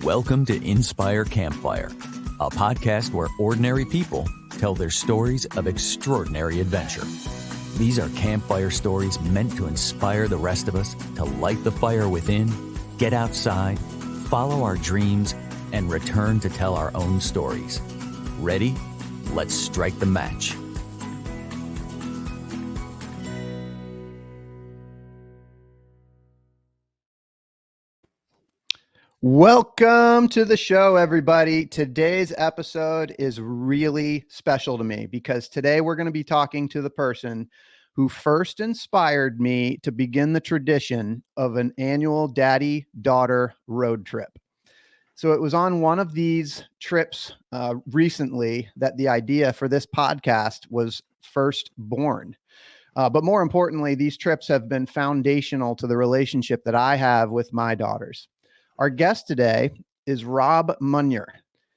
Welcome to Inspire Campfire, a podcast where ordinary people tell their stories of extraordinary adventure. These are campfire stories meant to inspire the rest of us to light the fire within, get outside, follow our dreams, and return to tell our own stories. Ready? Let's strike the match. Welcome to the show, everybody. Today's episode is really special to me because today we're going to be talking to the person who first inspired me to begin the tradition of an annual daddy-daughter road trip. So it was on one of these trips recently that the idea for this podcast was first born. But more importantly, these trips have been foundational to the relationship that I have with my daughters. Our guest today is Rob Munyer.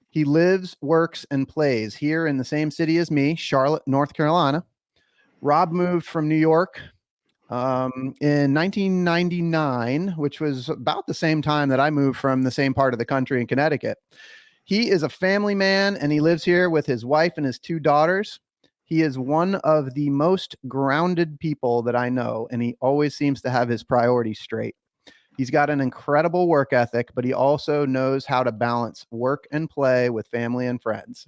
He lives, works, and plays here in the same city as me, Charlotte, North Carolina. Rob moved from New York in 1999, which was about the same time that I moved from the same part of the country in Connecticut. He is a family man, and he lives here with his wife and his two daughters. He is one of the most grounded people that I know, and he always seems to have his priorities straight. He's got an incredible work ethic, but he also knows how to balance work and play with family and friends.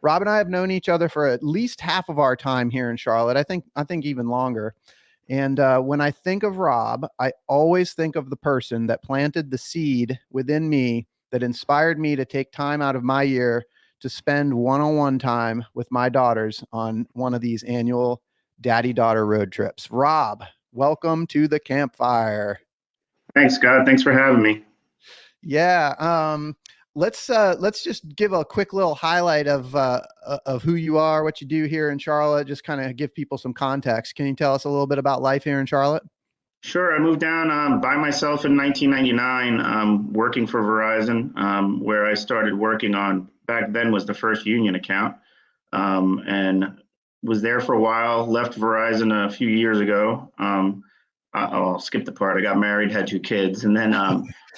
Rob and I have known each other for at least half of our time here in Charlotte. I think even longer. And when I think of Rob, I always think of the person that planted the seed within me that inspired me to take time out of my year to spend one-on-one time with my daughters on one of these annual daddy-daughter road trips. Rob, welcome to the campfire. Thanks, Scott. Thanks for having me. Yeah. Let's just give a quick little highlight of who you are, what you do here in Charlotte, just kind of give people some context. Can you tell us a little bit about life here in Charlotte? Sure. I moved down by myself in 1999, working for Verizon, where I started working on, back then was the first union account, and was there for a while, left Verizon a few years ago. I'll skip the part. I got married, had two kids, and then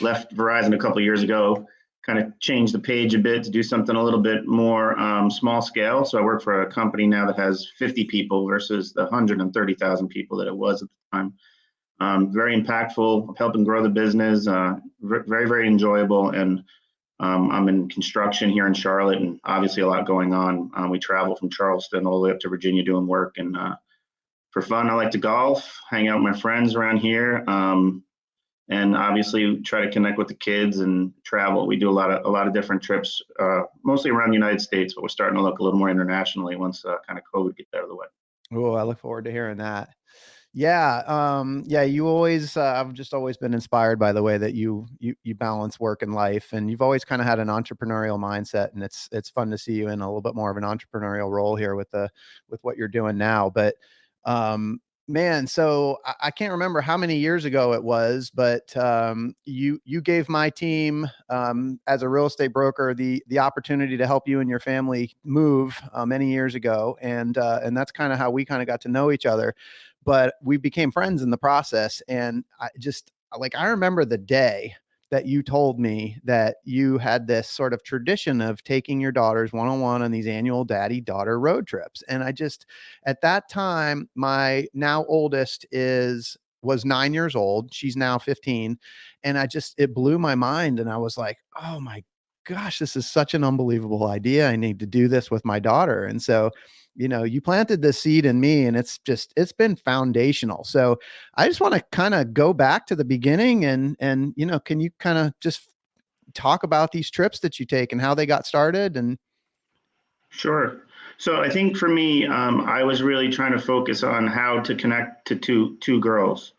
left Verizon a couple of years ago, kind of changed the page a bit to do something a little bit more small scale. So I work for a company now that has 50 people versus the 130,000 people that it was at the time. Very impactful, helping grow the business, very, very enjoyable. And I'm in construction here in Charlotte, and obviously a lot going on. We travel from Charleston all the way up to Virginia doing work, and for fun, I like to golf, hang out with my friends around here, and obviously try to connect with the kids and travel. We do a lot of different trips, mostly around the United States, but we're starting to look a little more internationally once kind of COVID gets out of the way. Oh, I look forward to hearing that. Yeah. You always, I've just always been inspired by the way that you balance work and life, and you've always kind of had an entrepreneurial mindset, and it's fun to see you in a little bit more of an entrepreneurial role here with what you're doing now. But man, so I can't remember how many years ago it was, but you gave my team as a real estate broker the opportunity to help you and your family move many years ago, and that's kind of how we kind of got to know each other. But we became friends in the process, and I remember the day that you told me that you had this sort of tradition of taking your daughters one-on-one on these annual daddy-daughter road trips. And at that time, my now oldest was 9 years old. She's now 15. And it blew my mind. And I was like, oh my gosh, this is such an unbelievable idea. I need to do this with my daughter. And so, you planted this seed in me, and it's been foundational. So I just want to kind of go back to the beginning and, can you kind of just talk about these trips that you take and how they got started? And Sure. So I think for me, I was really trying to focus on how to connect to two girls.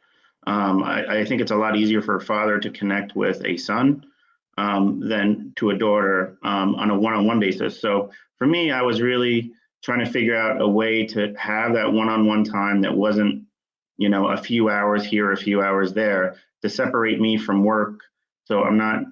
I think it's a lot easier for a father to connect with a son than to a daughter on a one-on-one basis. So for me, I was really trying to figure out a way to have that one-on-one time that wasn't, a few hours here, a few hours there, to separate me from work. So I'm not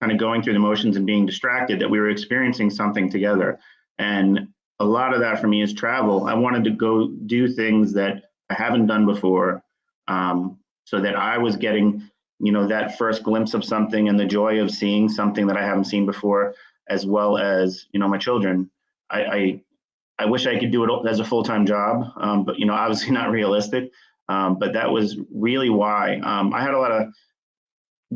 kind of going through the motions and being distracted, that we were experiencing something together. And a lot of that for me is travel. I wanted to go do things that I haven't done before, so that I was getting that first glimpse of something and the joy of seeing something that I haven't seen before, as well as, my children. I wish I could do it as a full-time job, but, obviously not realistic. But that was really why. I had a lot of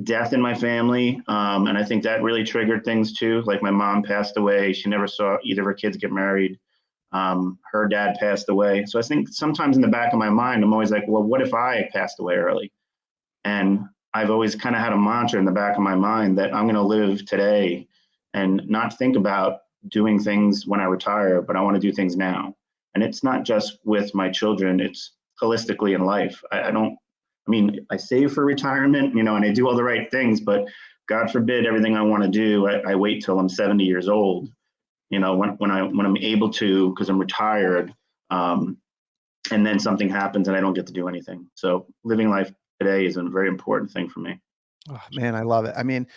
death in my family, and I think that really triggered things too. Like my mom passed away. She never saw either of her kids get married. Her dad passed away. So I think sometimes in the back of my mind, I'm always like, well, what if I passed away early? And I've always kind of had a mantra in the back of my mind that I'm going to live today and not think about doing things when I retire, but I want to do things now. And it's not just with my children, it's holistically in life. I save for retirement, and I do all the right things, but God forbid everything I want to do, I wait till I'm 70 years old, when I'm able to, because I'm retired, and then something happens and I don't get to do anything. So living life today is a very important thing for me. Oh, man, I love it. I mean,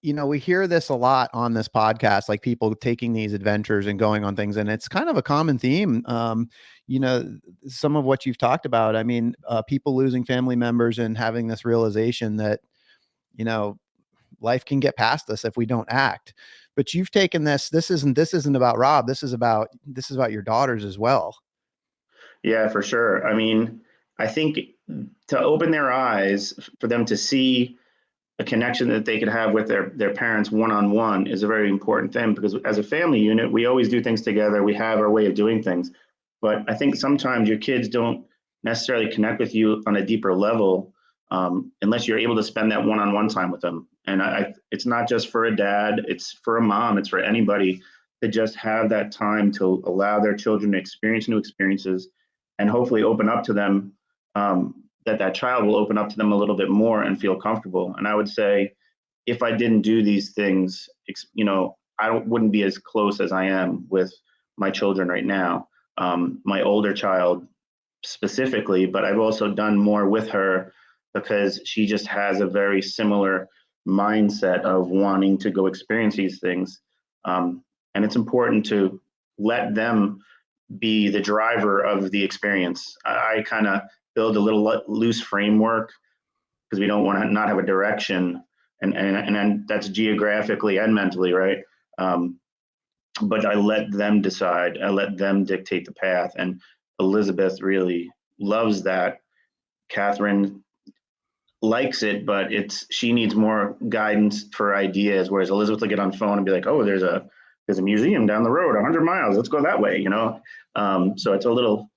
we hear this a lot on this podcast, like people taking these adventures and going on things, and it's kind of a common theme. Some of what you've talked about, I mean, people losing family members and having this realization that, life can get past us if we don't act. But you've taken this isn't about Rob. This is about your daughters as well. Yeah, for sure. I mean, I think to open their eyes, for them to see a connection that they could have with their parents one-on-one is a very important thing, because as a family unit, we always do things together. We have our way of doing things. But I think sometimes your kids don't necessarily connect with you on a deeper level unless you're able to spend that one-on-one time with them. And it's not just for a dad, it's for a mom, it's for anybody to just have that time to allow their children to experience new experiences and hopefully open up to them, that child will open up to them a little bit more and feel comfortable. And I would say, if I didn't do these things, I wouldn't be as close as I am with my children right now. My older child specifically, but I've also done more with her because she just has a very similar mindset of wanting to go experience these things. And it's important to let them be the driver of the experience. I kind of build a little loose framework because we don't want to not have a direction, and that's geographically and mentally, right? But I let them decide. I let them dictate the path, and Elizabeth really loves that. Catherine likes it, but she needs more guidance for ideas. Whereas Elizabeth will get on the phone and be like, "Oh, there's a museum down the road, 100 miles. Let's go that way." So it's a little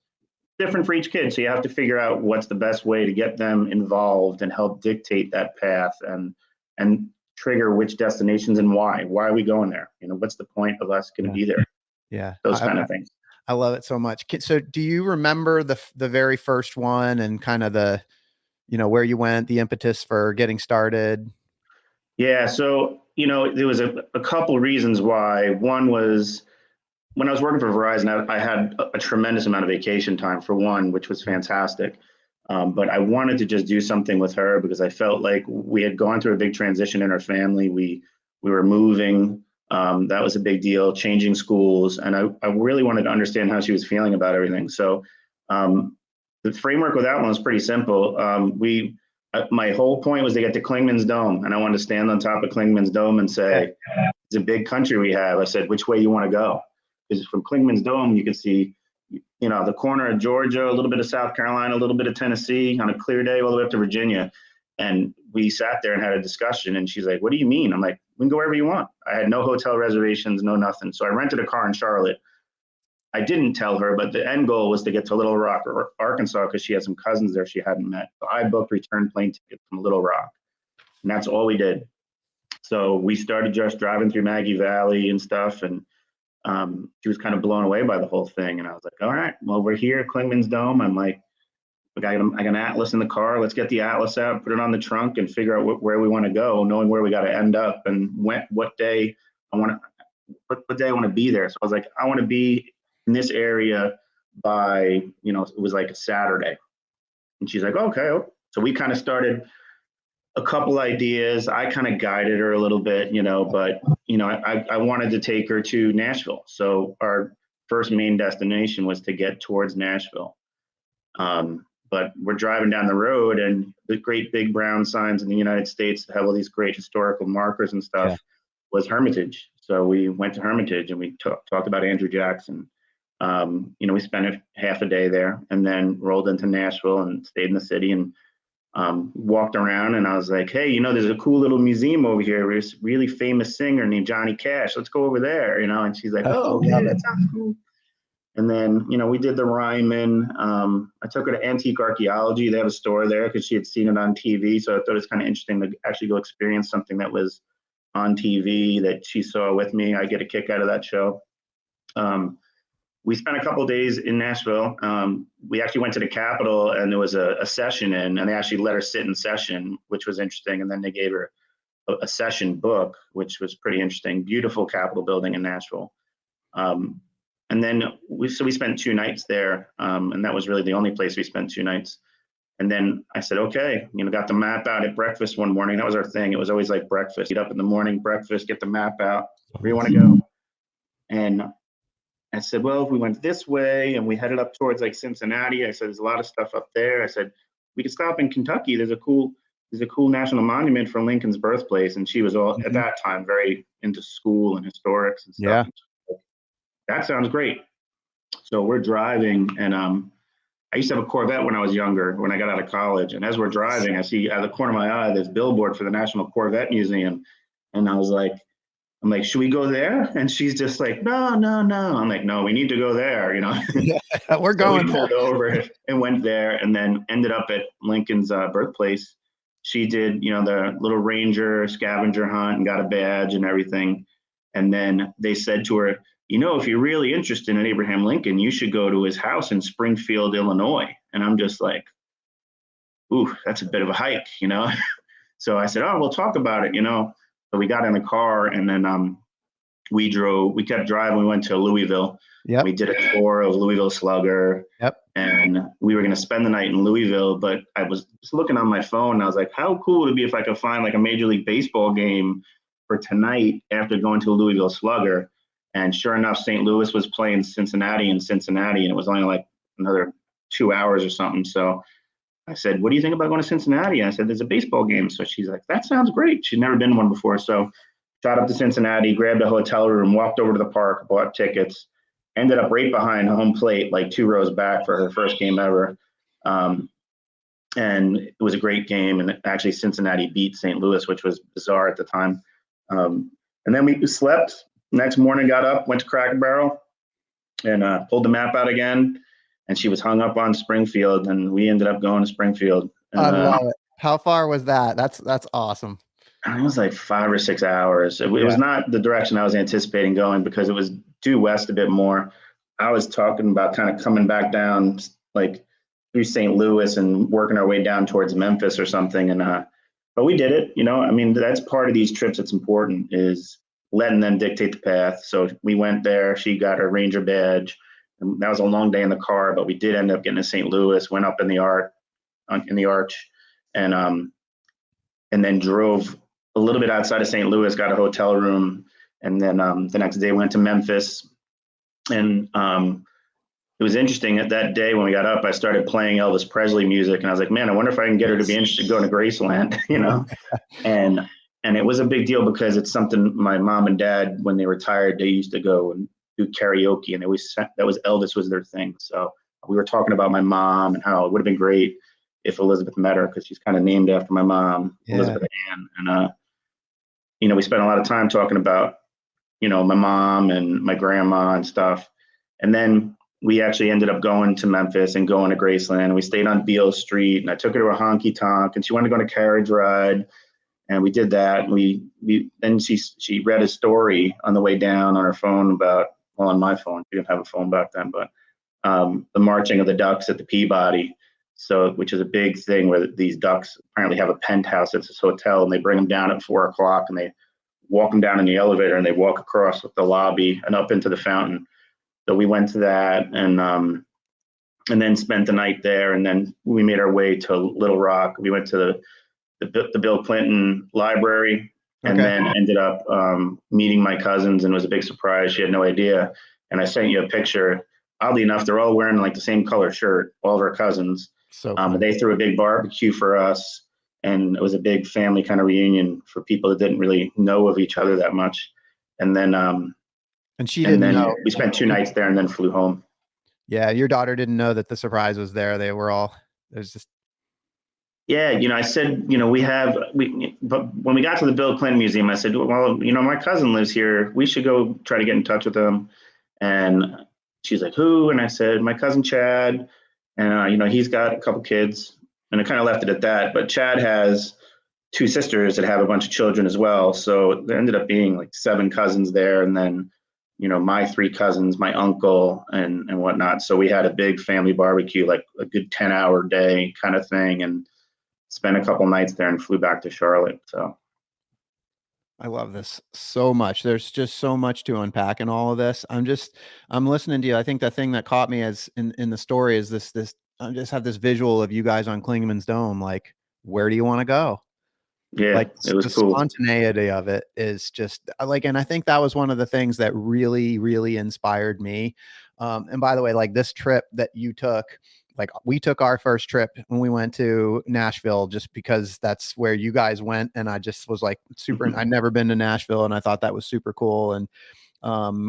different for each kid. So you have to figure out what's the best way to get them involved and help dictate that path and trigger which destinations and why. Why are we going there? What's the point of us going to be there? Yeah. Those kind of things. I love it so much. So do you remember the very first one and kind of the, where you went, the impetus for getting started? Yeah. So, there was a couple reasons why. One was when I was working for Verizon, I had a tremendous amount of vacation time, for one, which was fantastic. But I wanted to just do something with her because I felt like we had gone through a big transition in our family. We were moving. That was a big deal, changing schools. And I really wanted to understand how she was feeling about everything. So the framework with that one was pretty simple. My whole point was to get to Klingman's Dome. And I wanted to stand on top of Klingman's Dome and say, it's a big country we have. I said, which way you want to go? Because from Klingman's Dome, you can see, the corner of Georgia, a little bit of South Carolina, a little bit of Tennessee on a clear day, all the way up to Virginia. And we sat there and had a discussion. And she's like, "What do you mean?" I'm like, "We can go wherever you want." I had no hotel reservations, no nothing. So I rented a car in Charlotte. I didn't tell her, but the end goal was to get to Little Rock, Arkansas, because she had some cousins there she hadn't met. So I booked return plane tickets from Little Rock. And that's all we did. So we started just driving through Maggie Valley and stuff. And she was kind of blown away by the whole thing. And I was like, all right, well, we're here at Klingman's Dome. I'm like, I got an atlas in the car. Let's get the atlas out, put it on the trunk, and figure out where we want to go, knowing where we got to end up and what day I want to be there. So I was like, I want to be in this area by, it was like a Saturday. And she's like, okay. So we kind of started a couple ideas. I kind of guided her a little bit, but, I wanted to take her to Nashville. So our first main destination was to get towards Nashville. But we're driving down the road, and the great big brown signs in the United States that have all these great historical markers and stuff was Hermitage. So we went to Hermitage and we talked about Andrew Jackson. We spent half a day there and then rolled into Nashville and stayed in the city and walked around. And I was like, hey, there's a cool little museum over here. There's a really famous singer named Johnny Cash. Let's go over there, And she's like, oh, yeah, that sounds cool. And then, we did the Ryman. I took her to Antique Archaeology. They have a store there because she had seen it on TV. So I thought it was kind of interesting to actually go experience something that was on TV that she saw with me. I get a kick out of that show. We spent a couple of days in Nashville. We actually went to the Capitol, and there was a session and they actually let her sit in session, which was interesting. And then they gave her a session book, which was pretty interesting. Beautiful Capitol building in Nashville. And then we spent 2 nights there, and that was really the only place we spent 2 nights. And then I said, okay, got the map out at breakfast one morning. That was our thing. It was always like breakfast. Get up in the morning, breakfast, get the map out. Where you want to go? And I said, well, if we went this way and we headed up towards like Cincinnati, I said, there's a lot of stuff up there. I said, we could stop in Kentucky. There's a cool national monument for Lincoln's birthplace. And she was at that time very into school and historics and stuff. Yeah. That sounds great. So we're driving, and I used to have a Corvette when I was younger, when I got out of college. And as we're driving, I see out of the corner of my eye this billboard for the National Corvette Museum. And I was like, should we go there? And she's just like, no. I'm like, no, we need to go there, Yeah, we're going. So we pulled over and went there, and then ended up at Lincoln's birthplace. She did, the little ranger scavenger hunt and got a badge and everything. And then they said to her, if you're really interested in Abraham Lincoln, you should go to his house in Springfield, Illinois. And I'm just like, ooh, that's a bit of a hike, So I said, oh, we'll talk about it, So we got in the car, and then we kept driving. We went to Louisville. Yep. We did a tour of Louisville Slugger. Yep. And we were going to spend the night in Louisville, but I was just looking on my phone, and I was like, how cool would it be if I could find like a Major League Baseball game for tonight after going to a Louisville Slugger? And sure enough, St. Louis was playing Cincinnati, and it was only like another 2 hours or something. So I said, what do you think about going to Cincinnati? And I said, there's a baseball game. So she's like, that sounds great. She'd never been to one before. So shot up to Cincinnati, grabbed a hotel room, walked over to the park, bought tickets, ended up right behind home plate, like 2 rows back for her first game ever. And it was a great game. And actually Cincinnati beat St. Louis, which was bizarre at the time. And then we slept. Next morning, got up, went to Cracker Barrel, and pulled the map out again. And she was hung up on Springfield, and we ended up going to Springfield. And, I love it. How far was that? That's awesome. It was like 5 or 6 hours. It was not the direction I was anticipating going, because it was due west a bit more. I was talking about kind of coming back down like through St. Louis and working our way down towards Memphis or something. And but we did it. That's part of these trips that's important, is letting them dictate the path. So we went there. She got her ranger badge. And that was a long day in the car, but we did end up getting to St. Louis, went up in the arch, and then drove a little bit outside of St. Louis, got a hotel room, and then the next day went to Memphis. And it was interesting. At that day when we got up, I started playing Elvis Presley music, and I was like, man, I wonder if I can get her to be interested in going to Graceland, And it was a big deal, because it's something my mom and dad, when they retired, they used to go and do karaoke, and Elvis was their thing. So we were talking about my mom and how it would have been great if Elizabeth met her, because she's kind of named after my mom, Elizabeth Ann. And we spent a lot of time talking about my mom and my grandma and stuff. And then we actually ended up going to Memphis and going to Graceland, and we stayed on Beale Street, and I took her to a honky tonk, and she wanted to go on a carriage ride. And we did that. Then she read a story on the way down on her phone on my phone. She didn't have a phone back then, but the marching of the ducks at the Peabody. So, which is a big thing, where these ducks apparently have a penthouse at this hotel, and they bring them down at 4 o'clock, and they walk them down in the elevator, and they walk across the lobby and up into the fountain. So we went to that, and then spent the night there. And then we made our way to Little Rock. We went to the Bill Clinton Library, and then ended up meeting my cousins, and it was a big surprise. She had no idea. And I sent you a picture. Oddly enough, they're all wearing like the same color shirt, all of our cousins. So fun. They threw a big barbecue for us, and it was a big family kind of reunion for people that didn't really know of each other that much. And then and she didn't know. we spent 2 nights there and then flew home. Yeah, your daughter didn't know that the surprise was there. They were all, there's just. Yeah, I said, but when we got to the Bill Clinton Museum, I said, well, my cousin lives here. We should go try to get in touch with him. And she's like, who? And I said, my cousin Chad. And, he's got a couple kids. And I kind of left it at that. But Chad has 2 sisters that have a bunch of children as well. So there ended up being like 7 cousins there. And then, my 3 cousins, my uncle and whatnot. So we had a big family barbecue, like a good 10-hour day kind of thing. And spent a couple nights there and flew back to Charlotte. So I love this so much. There's just so much to unpack in all of this. I'm listening to you. I think the thing that caught me as in the story is this, I just have this visual of you guys on Klingman's Dome. Like, where do you want to go? yeah, Like it was the cool. spontaneity of it is just like, and I think that was one of the things that really, really inspired me. And by the way, like this trip that you took, like we took our first trip when we went to Nashville, just because that's where you guys went. And I just was like super, I'd never been to Nashville and I thought that was super cool. And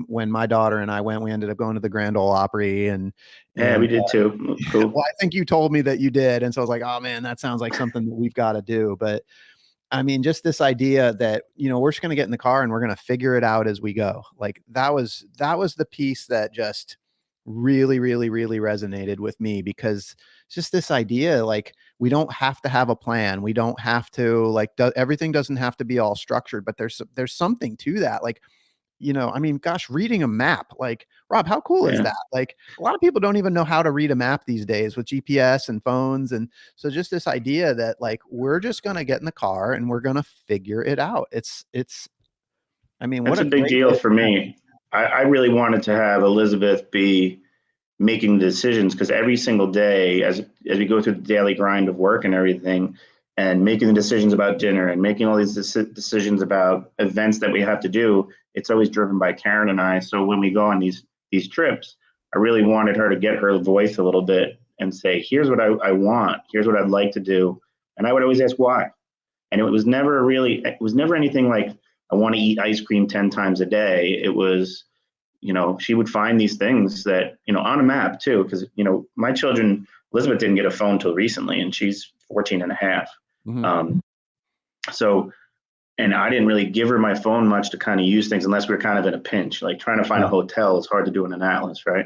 when my daughter and I went, we ended up going to the Grand Ole Opry and yeah, we did too. Cool. Well, I think you told me that you did. And so I was like, oh man, that sounds like something that we've got to do. But I mean, just this idea that, we're just going to get in the car and we're going to figure it out as we go. Like that was the piece that just really, really, really resonated with me, because it's just this idea, like, we don't have to have a plan. We don't have to everything doesn't have to be all structured, but there's something to that. Like, I mean, gosh, reading a map, like, Rob, how cool is that? Like, a lot of people don't even know how to read a map these days with GPS and phones. And so just this idea that like, we're just going to get in the car and we're going to figure it out. I mean, That's what a big deal for me. I really wanted to have Elizabeth be making decisions, because every single day as we go through the daily grind of work and everything, and making the decisions about dinner and making all these decisions about events that we have to do, it's always driven by Karen and I. So when we go on these trips, I really wanted her to get her voice a little bit and say, here's what I want, here's what I'd like to do. And I would always ask why. And it was never anything like, I want to eat ice cream 10 times a day. It was, she would find these things that, on a map too, because, my children, Elizabeth didn't get a phone till recently, and she's 14 and a half. Mm-hmm. And I didn't really give her my phone much to kind of use things unless we were kind of in a pinch, like trying to find a hotel is hard to do in an atlas, right?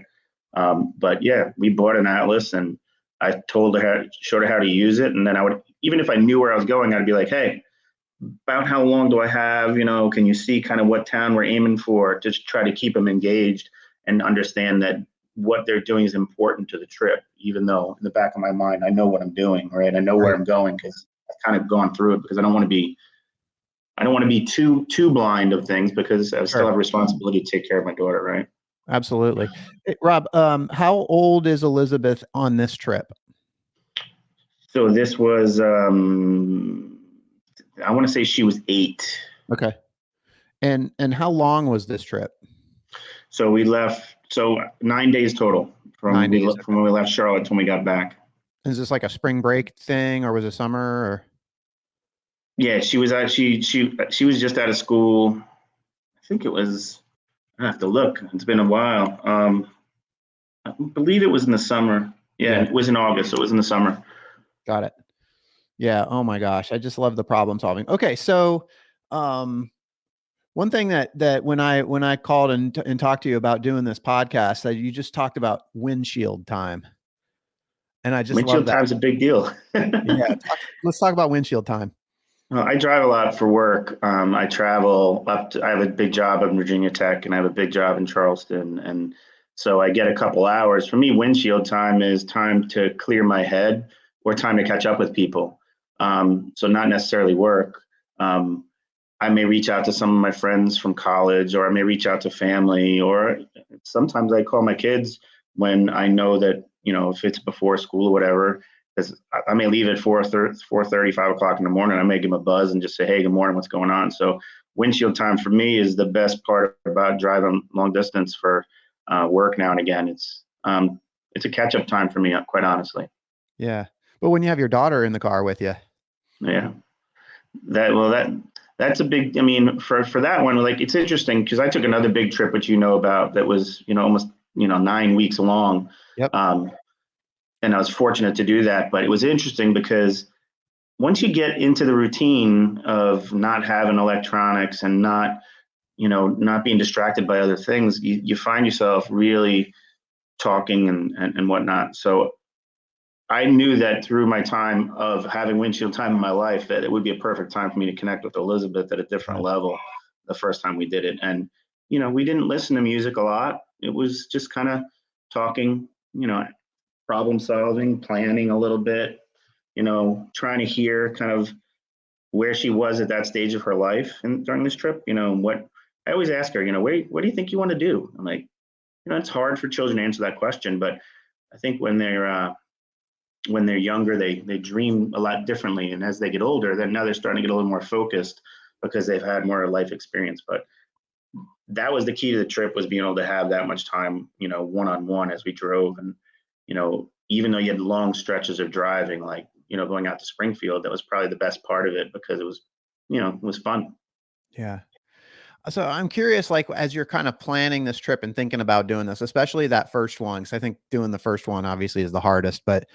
But yeah, we bought an atlas and I showed her how to use it. And then I would, even if I knew where I was going, I'd be like, hey, about how long do I have? Can you see kind of what town we're aiming for? Just try to keep them engaged and understand that what they're doing is important to the trip, even though in the back of my mind, I know what I'm doing, right? I know where I'm going, because I've kind of gone through it, because I don't want to be too blind of things, because I still have a responsibility to take care of my daughter, right? Absolutely. Hey, Rob, how old is Elizabeth on this trip? So this was, I want to say she was 8. Okay. And how long was this trip? So we left, 9 days total from when we left Charlotte to when we got back. Is this like a spring break thing, or was it summer? Or? Yeah, she was actually, she was just out of school. I think it was, I have to look. It's been a while. I believe it was in the summer. Yeah, it was in August. So it was in the summer. Got it. Yeah. Oh my gosh. I just love the problem solving. Okay. So, one thing that when I called and talked to you about doing this podcast, that you just talked about windshield time. And I just windshield time's a big deal. Yeah. Let's talk about windshield time. I drive a lot for work. I travel I have a big job at Virginia Tech, and I have a big job in Charleston. And so I get a couple hours. For me, windshield time is time to clear my head or time to catch up with people. So not necessarily work. I may reach out to some of my friends from college, or I may reach out to family, or sometimes I call my kids when I know that, if it's before school or whatever, because I may leave at 4:30, 5 o'clock in the morning. I may give them a buzz and just say, hey, good morning, what's going on? So windshield time for me is the best part about driving long distance for work now and again. It's a catch-up time for me, quite honestly. Yeah. But when you have your daughter in the car with you. Yeah. That's a big, I mean, for that one, like, it's interesting because I took another big trip, which you know about, that was, almost, 9 weeks long. Yep. Um, and I was fortunate to do that, but it was interesting because once you get into the routine of not having electronics and not being distracted by other things, you find yourself really talking and whatnot. So I knew that through my time of having windshield time in my life, that it would be a perfect time for me to connect with Elizabeth at a different level the first time we did it. And, we didn't listen to music a lot. It was just kind of talking, problem solving, planning a little bit, trying to hear kind of where she was at that stage of her life and during this trip, what I always ask her, what do you think you want to do? I'm like, it's hard for children to answer that question, but I think when they're younger, they dream a lot differently. And as they get older, then now they're starting to get a little more focused because they've had more life experience. But that was the key to the trip, was being able to have that much time, one-on-one as we drove. And, even though you had long stretches of driving, like, going out to Springfield, that was probably the best part of it because it was fun. Yeah. So I'm curious, like, as you're kind of planning this trip and thinking about doing this, especially that first one, because I think doing the first one obviously is the hardest, but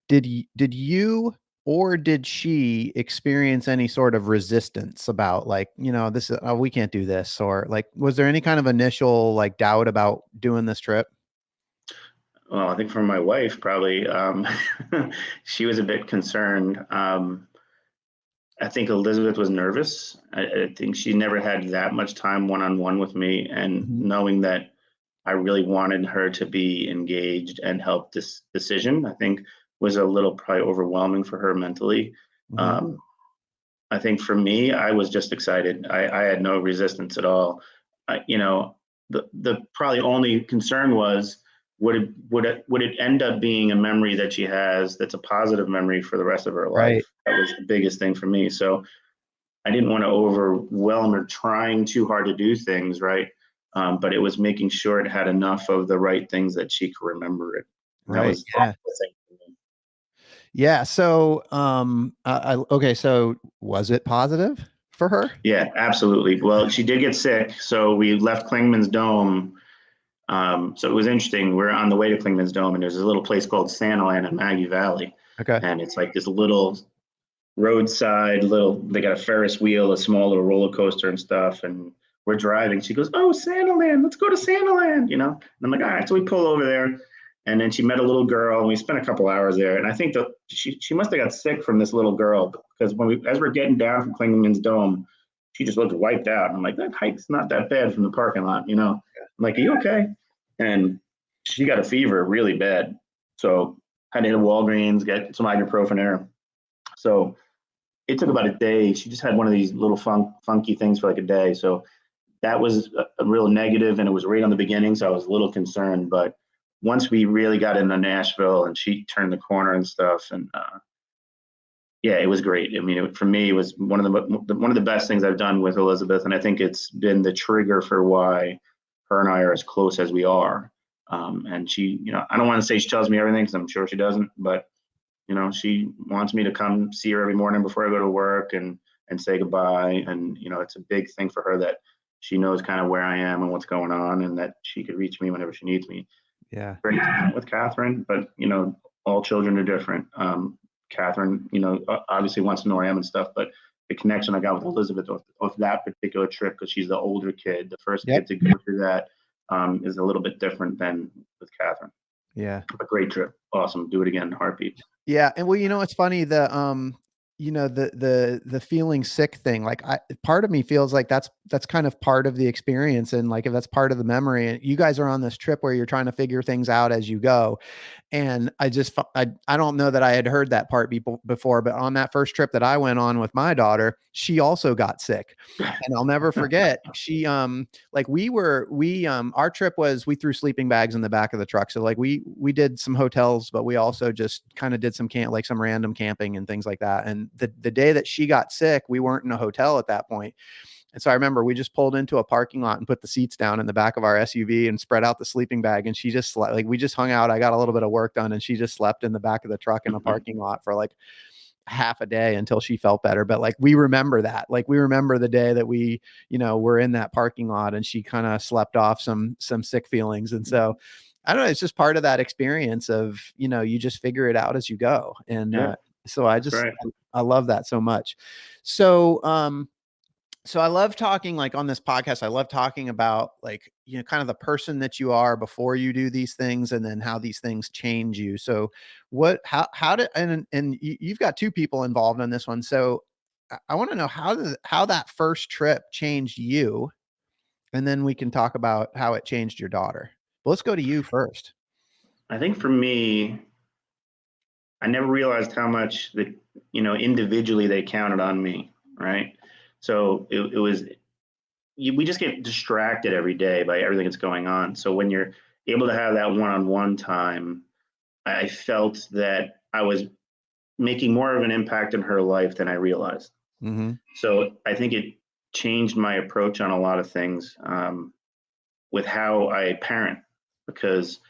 did you or did she experience any sort of resistance about, like, this is, oh, we can't do this, or like, was there any kind of initial like doubt about doing this trip? Well, I think for my wife, probably, she was a bit concerned. I think Elizabeth was nervous. I think she never had that much time one-on-one with me, and Mhm. knowing that I really wanted her to be engaged and help this decision, I think was a little probably overwhelming for her mentally. Mhm. Um, I think for me, I was just excited. I had no resistance at all. The probably only concern was, would it end up being a memory that she has that's a positive memory for the rest of her Right. life? That was the biggest thing for me. So I didn't want to overwhelm her trying too hard to do things right, but it was making sure it had enough of the right things that she could remember it. And that Right. was Yeah. the thing for me. Yeah. So, okay. So was it positive for her? Yeah, absolutely. Well, she did get sick, so we left Klingman's Dome. So it was interesting. We're on the way to Klingman's Dome, and there's a little place called Santaland in Maggie Valley, Okay. and it's like this little roadside little. They got a Ferris wheel, a small little roller coaster and stuff. And we're driving. She goes, "Oh, Santaland! Let's go to Santaland!" And I'm like, "All right." So we pull over there, and then she met a little girl, and we spent a couple hours there. And I think that she must have got sick from this little girl, because as we're getting down from Klingman's Dome, she just looked wiped out. I'm like, "That hike's not that bad from the parking lot." I'm like, "Are you okay?" And she got a fever really bad, so had to hit a Walgreens, get some ibuprofen there. So it took about a day. She just had one of these little funky things for like a day. So that was a real negative, and it was right on the beginning. So I was a little concerned. But once we really got into Nashville and she turned the corner and stuff, and yeah, it was great. I mean, for me, it was one of the best things I've done with Elizabeth, and I think it's been the trigger for why her and I are as close as we are. And she, I don't want to say she tells me everything, because I'm sure she doesn't, but she wants me to come see her every morning before I go to work, and say goodbye. And it's a big thing for her that she knows kind of where I am and what's going on, and that she could reach me whenever she needs me. Yeah. Very different with Catherine, but all children are different. Catherine, obviously wants to know where I am and stuff, but the connection I got with Elizabeth of that particular trip, because she's the older kid, the first Yep. kid to go through that, is a little bit different than with Catherine. Yeah. A great trip, awesome. Do it again, heartbeat. Yeah, and well, it's funny, the feeling sick thing. Like, part of me feels like that's kind of part of the experience, and like if that's part of the memory. And you guys are on this trip where you're trying to figure things out as you go. And I don't know that I had heard that part before, but on that first trip that I went on with my daughter, she also got sick. And I'll never forget, she like our trip was, we threw sleeping bags in the back of the truck. So like we did some hotels, but we also just kind of did some random camping and things like that. And the day that she got sick, we weren't in a hotel at that point. And so I remember we just pulled into a parking lot and put the seats down in the back of our SUV and spread out the sleeping bag. And she just like, we just hung out. I got a little bit of work done and she just slept in the back of the truck in a parking lot for like half a day until she felt better. But like, we remember that, like, we remember the day that we, were in that parking lot and she kind of slept off some sick feelings. And so I don't know, it's just part of that experience of, you just figure it out as you go. And, so I love that so much. So, so I love talking, like, on this podcast, I love talking about, like, kind of the person that you are before you do these things and then how these things change you. So how did, and you've got two people involved in this one. So I want to know how that first trip changed you. And then we can talk about how it changed your daughter. But let's go to you first. I think for me, I never realized how much individually they counted on me. Right. So it was, we just get distracted every day by everything that's going on. So when you're able to have that one-on-one time, I felt that I was making more of an impact in her life than I realized. Mm-hmm. So I think it changed my approach on a lot of things, with how I parent, because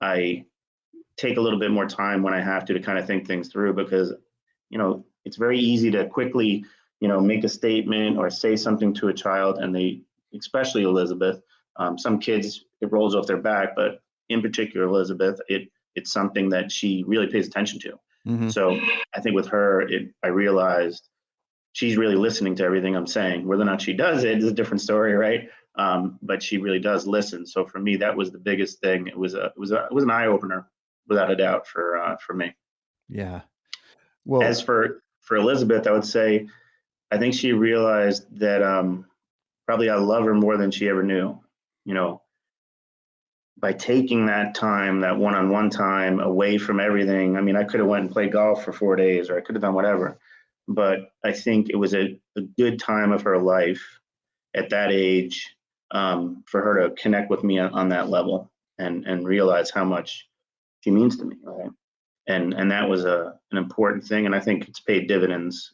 I take a little bit more time when I have to kind of think things through, because, it's very easy to quickly, make a statement or say something to a child, and they, especially Elizabeth, some kids, it rolls off their back, but in particular, Elizabeth, it's something that she really pays attention to. Mm-hmm. So I think with her, I realized she's really listening to everything I'm saying. Whether or not she does it is a different story, right? But she really does listen. So for me, that was the biggest thing. It was an eye opener, without a doubt, for me. Yeah. Well, as for Elizabeth, I would say, I think she realized that, probably I love her more than she ever knew. By taking that time, that one-on-one time away from everything. I mean, I could have went and played golf for 4 days, or I could have done whatever. But I think it was a good time of her life at that age, for her to connect with me on that level and realize how much she means to me. Right. And that was an important thing. And I think it's paid dividends.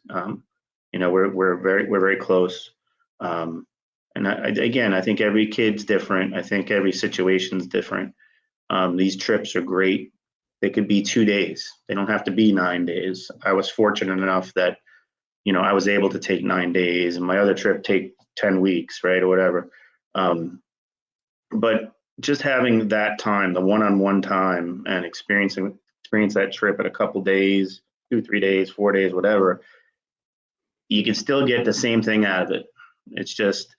We're very close. And I think every kid's different. I think every situation's different. These trips are great. They could be 2 days. They don't have to be 9 days. I was fortunate enough that, I was able to take 9 days, and my other trip take 10 weeks, right, or whatever. But just having that time, the one-on-one time, and experience that trip at a couple days, 2-3 days, 4 days, whatever, you can still get the same thing out of it. It's just,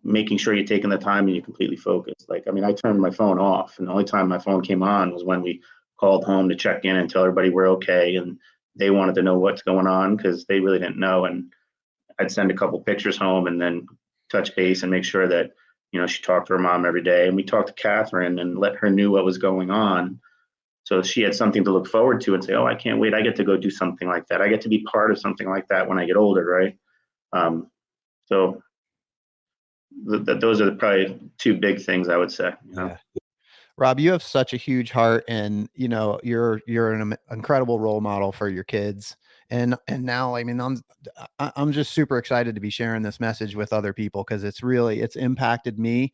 making sure you're taking the time and you're completely focused. Like, I mean, I turned my phone off, and the only time my phone came on was when we called home to check in and tell everybody we're okay. And they wanted to know what's going on, because they really didn't know. And I'd send a couple pictures home and then touch base and make sure that, she talked to her mom every day. And we talked to Catherine and let her know what was going on. So she had something to look forward to and say, oh, I can't wait. I get to go do something like that. I get to be part of something like that when I get older, right? So those are probably two big things I would say. Yeah. Rob, you have such a huge heart, and you're an incredible role model for your kids. And now, I mean, I'm just super excited to be sharing this message with other people, because it's impacted me.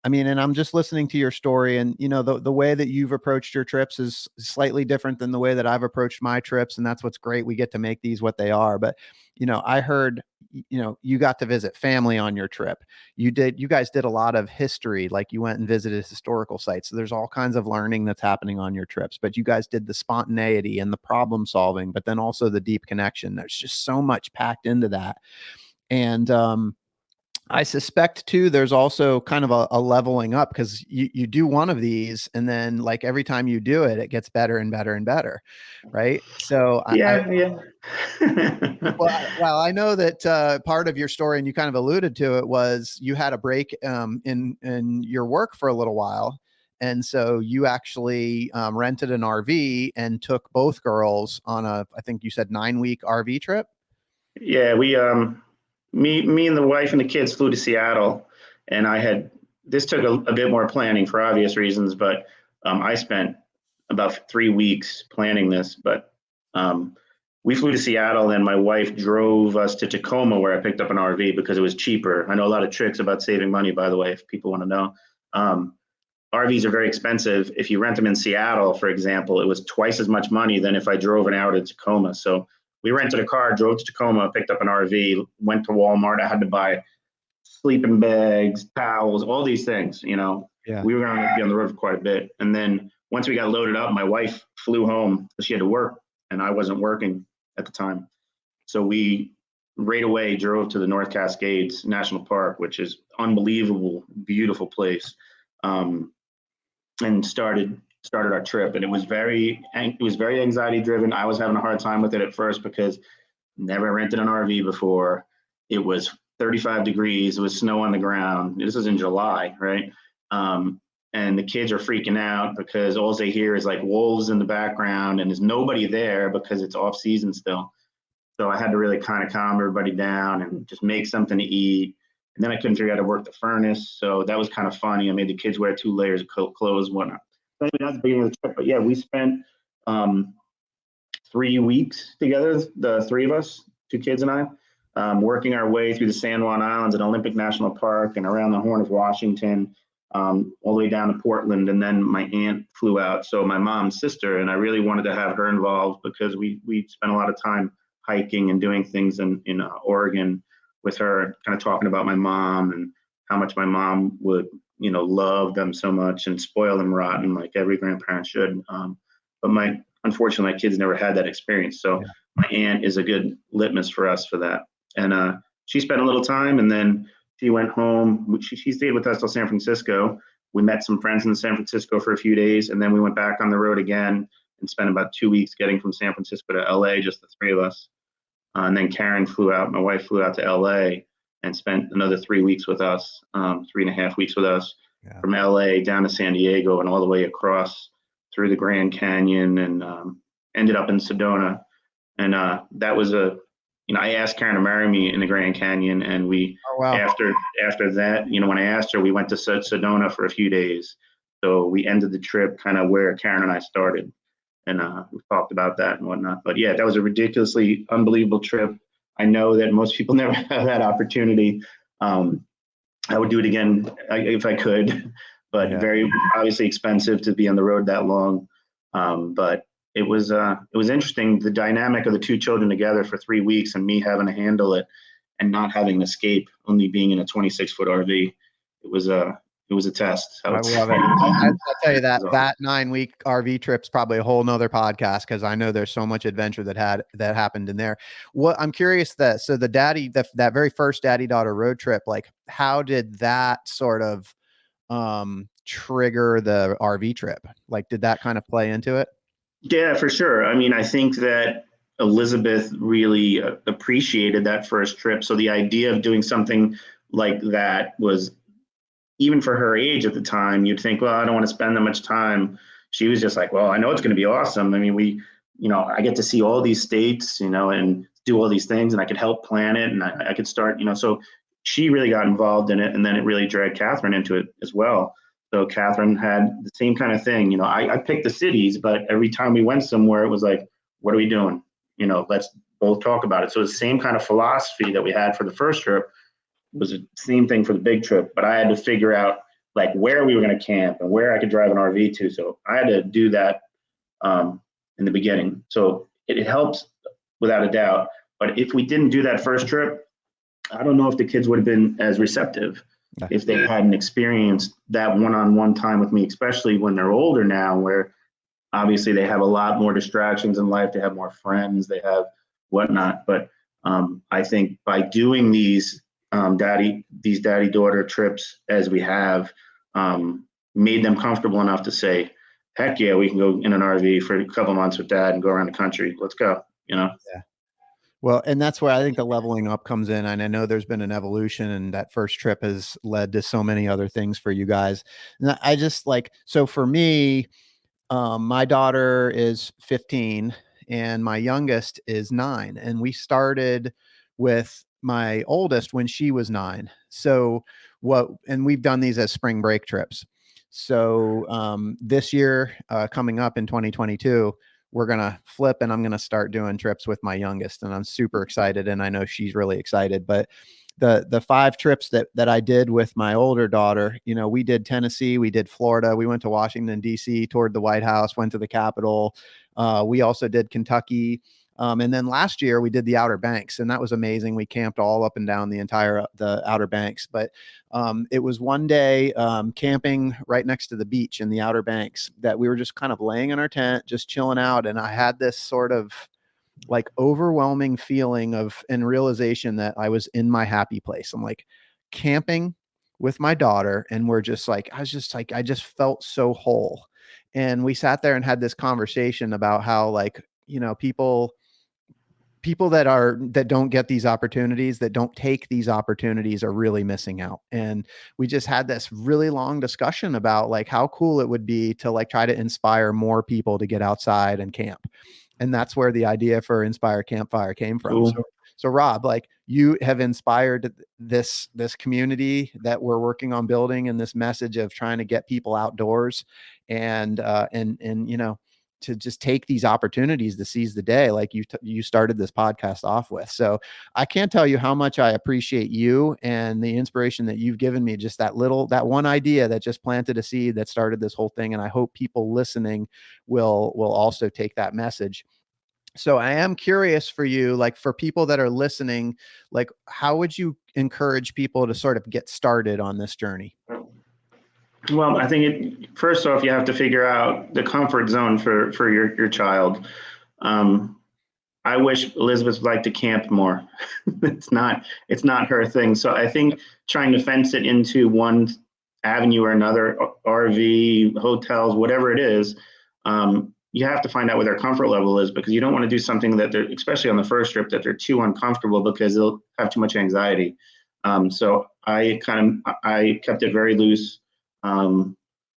I mean, and I'm just listening to your story, and the way that you've approached your trips is slightly different than the way that I've approached my trips, and that's what's great. We get to make these what they are. But I heard you got to visit family on your trip. You guys did a lot of history, like you went and visited historical sites. So there's all kinds of learning that's happening on your trips, but you guys did the spontaneity and the problem solving, but then also the deep connection. There's just so much packed into that. And I suspect too, there's also kind of a leveling up, because you do one of these, and then, like, every time you do it, it gets better and better and better. Right. So yeah. Well, I know that part of your story, and you kind of alluded to it, was you had a break in your work for a little while. And so you actually rented an RV and took both girls on I think you said 9-week RV trip. Yeah, we me and the wife and the kids flew to Seattle, and this took a bit more planning for obvious reasons, but I spent about 3 weeks planning this. But we flew to Seattle, and my wife drove us to Tacoma, where I picked up an RV because it was cheaper. I know a lot of tricks about saving money, by the way, if people want to know. RVs are very expensive. If you rent them in Seattle, for example, it was twice as much money than if I drove an hour to Tacoma. So we rented a car, drove to Tacoma, picked up an RV, went to Walmart. I had to buy sleeping bags, towels, all these things. Yeah. We were going to be on the road for quite a bit. And then once we got loaded up, my wife flew home because she had to work, and I wasn't working at the time. So we right away drove to the North Cascades National Park, which is unbelievable, beautiful place, and started our trip. And it was very anxiety driven. I was having a hard time with it at first because never rented an RV before. It was 35 degrees. It was snow on the ground. This was in July, right? And the kids are freaking out because all they hear is like wolves in the background, and there's nobody there because it's off season still. So I had to really kind of calm everybody down and just make something to eat. And then I couldn't figure out how to work the furnace. So that was kind of funny. I made the kids wear 2 layers of clothes and whatnot. So anyway, that's the beginning of the trip. But yeah, we spent 3 weeks together, the three of us, 2 kids and I, working our way through the San Juan Islands and Olympic National Park and around the Horn of Washington, all the way down to Portland. And then my aunt flew out. So my mom's sister, and I really wanted to have her involved because we spent a lot of time hiking and doing things in Oregon with her, kind of talking about my mom and how much my mom would, love them so much and spoil them rotten like every grandparent should. But unfortunately, my kids never had that experience. So yeah. My aunt is a good litmus for us for that. And she spent a little time, and then she went home. She stayed with us till San Francisco. We met some friends in San Francisco for a few days, and then we went back on the road again and spent about 2 weeks getting from San Francisco to LA, just the three of us. And then Karen flew out, my wife flew out to LA and spent another 3 weeks with us, 3.5 weeks with us, yeah. From LA down to San Diego and all the way across through the Grand Canyon, and ended up in Sedona. And that was I asked Karen to marry me in the Grand Canyon, and after that, when I asked her, we went to Sedona for a few days. So we ended the trip kind of where Karen and I started. And we talked about that and whatnot. But yeah, that was a ridiculously unbelievable trip. I know that most people never have that opportunity. I would do it again if I could, but yeah. Very obviously expensive to be on the road that long. But it was interesting, the dynamic of the 2 children together for 3 weeks and me having to handle it and not having an escape, only being in a 26-foot RV. It was a test. I love it. I'll tell you that 9-week RV trip's probably a whole nother podcast, because I know there's so much adventure that happened in there. What I'm curious that that very first daddy-daughter road trip, like how did that sort of trigger the RV trip? Like, did that kind of play into it? Yeah, for sure. I mean, I think that Elizabeth really appreciated that first trip. So the idea of doing something like that was, even for her age at the time, you'd think, well, I don't want to spend that much time. She was just like, well, I know it's going to be awesome. I mean, I get to see all these states, and do all these things, and I could help plan it, and I could start, so she really got involved in it. And then it really dragged Catherine into it as well. So Catherine had the same kind of thing. I picked the cities, but every time we went somewhere, it was like, what are we doing? Let's both talk about it. So the same kind of philosophy that we had for the first trip was the same thing for the big trip, but I had to figure out like where we were going to camp and where I could drive an RV to. So I had to do that in the beginning. So it helps without a doubt. But if we didn't do that first trip, I don't know if the kids would have been as receptive if they hadn't experienced that one-on-one time with me, especially when they're older now, where obviously they have a lot more distractions in life. They have more friends, they have whatnot. But I think by doing these daddy-daughter trips as we have, made them comfortable enough to say, heck yeah, we can go in an RV for a couple months with dad and go around the country. Let's go, Yeah. Well, and that's where I think the leveling up comes in. And I know there's been an evolution, and that first trip has led to so many other things for you guys. And I just so for me, my daughter is 15 and my youngest is 9. And we started with my oldest when she was 9. And we've done these as spring break trips. So this year, coming up in 2022, we're going to flip and I'm going to start doing trips with my youngest, and I'm super excited. And I know she's really excited, but the 5 trips that I did with my older daughter, you know, we did Tennessee, we did Florida, we went to Washington, DC, toured the White House, went to the Capitol. We also did Kentucky. And then last year we did the Outer Banks, and that was amazing. We camped all up and down the Outer Banks, but it was one day camping right next to the beach in the Outer Banks that we were just kind of laying in our tent, just chilling out. And I had this sort of like overwhelming feeling of and realization that I was in my happy place. I'm like camping with my daughter, and we're just like, I just felt so whole. And we sat there and had this conversation about how, like, you know, people that don't get these opportunities, that don't take these opportunities, are really missing out. And we just had this really long discussion about like how cool it would be to like try to inspire more people to get outside and camp. And that's where the idea for Inspire Campfire came from. Cool. So Rob, like, you have inspired this community that we're working on building, and this message of trying to get people outdoors and you know, to just take these opportunities to seize the day, like you started this podcast off with. So I can't tell you how much I appreciate you and the inspiration that you've given me. Just that one idea that just planted a seed that started this whole thing. And I hope people listening will also take that message. So I am curious for you, like for people that are listening, like how would you encourage people to sort of get started on this journey? Well, I think first off, you have to figure out the comfort zone for your child. I wish Elizabeth would like to camp more. It's not her thing. So I think trying to fence it into one avenue or another, RV, hotels, whatever it is, you have to find out what their comfort level is, because you don't want to do something that they're, especially on the first trip, that they're too uncomfortable because they'll have too much anxiety. So I kept it very loose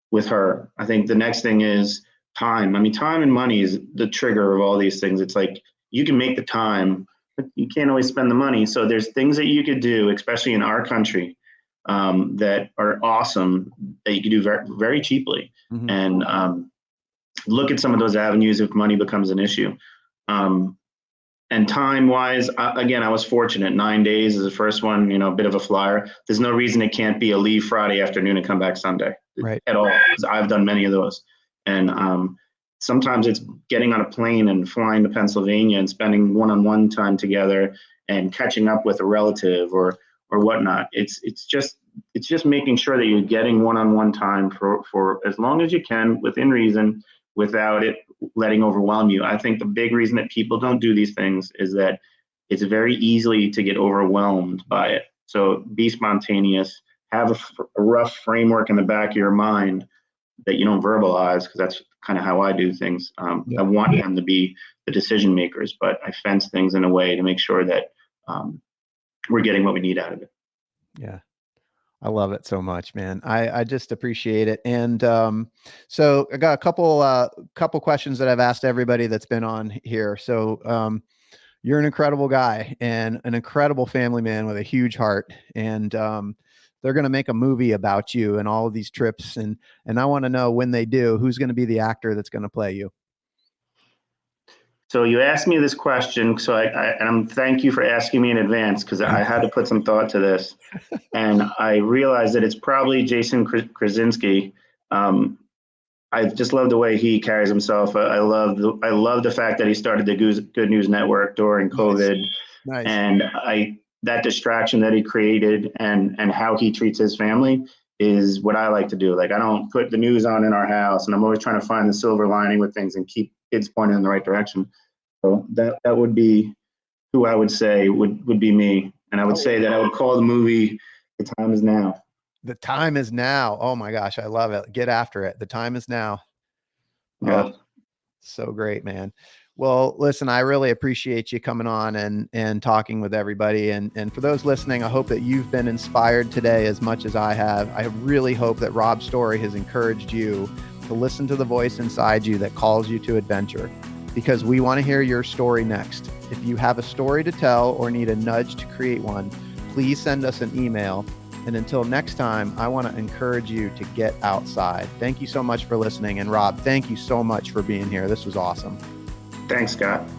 with her. I think the next thing is time. I mean, time and money is the trigger of all these things. It's like you can make the time, but you can't always spend the money. So there's things that you could do, especially in our country, that are awesome, that you can do very, very cheaply. Mm-hmm. And look at some of those avenues if money becomes an issue. And time-wise, again, I was fortunate. 9 days is the first one, you know, a bit of a flyer. There's no reason it can't be a leave Friday afternoon and come back Sunday, right, at all, because I've done many of those. And sometimes it's getting on a plane and flying to Pennsylvania and spending one-on-one time together and catching up with a relative or whatnot. It's just making sure that you're getting one-on-one time for as long as you can, within reason, without it letting overwhelm you. I think the big reason that people don't do these things is that it's very easy to get overwhelmed by it. So be spontaneous, have a rough framework in the back of your mind that you don't verbalize, because that's kind of how I do things. I want them to be the decision makers, but I fence things in a way to make sure that we're getting what we need out of it. Yeah. I love it so much, man. I just appreciate it. And so I got a couple questions that I've asked everybody that's been on here. So you're an incredible guy and an incredible family man with a huge heart. And they're going to make a movie about you and all of these trips. And I want to know, when they do, who's going to be the actor that's going to play you? So you asked me this question, so and thank you for asking me in advance, because I had to put some thought to this, and I realized that it's probably Jason Krasinski. I just love the way he carries himself. I love the fact that he started the Good News Network during COVID, nice. And that distraction that he created and how he treats his family is what I like to do. Like, I don't put the news on in our house, and I'm always trying to find the silver lining with things and keep kids pointed in the right direction. So that would be who I would say would be me. And I would say that I would call the movie The Time Is Now. The Time Is Now. Oh my gosh, I love it. Get after it. The Time Is Now. Yeah. So great, man. Well, listen, I really appreciate you coming on and talking with everybody. And for those listening, I hope that you've been inspired today as much as I have. I really hope that Rob's story has encouraged you to listen to the voice inside you that calls you to adventure, because we want to hear your story next. If you have a story to tell or need a nudge to create one, please send us an email. And until next time, I want to encourage you to get outside. Thank you so much for listening. And Rob, thank you so much for being here. This was awesome. Thanks, Scott.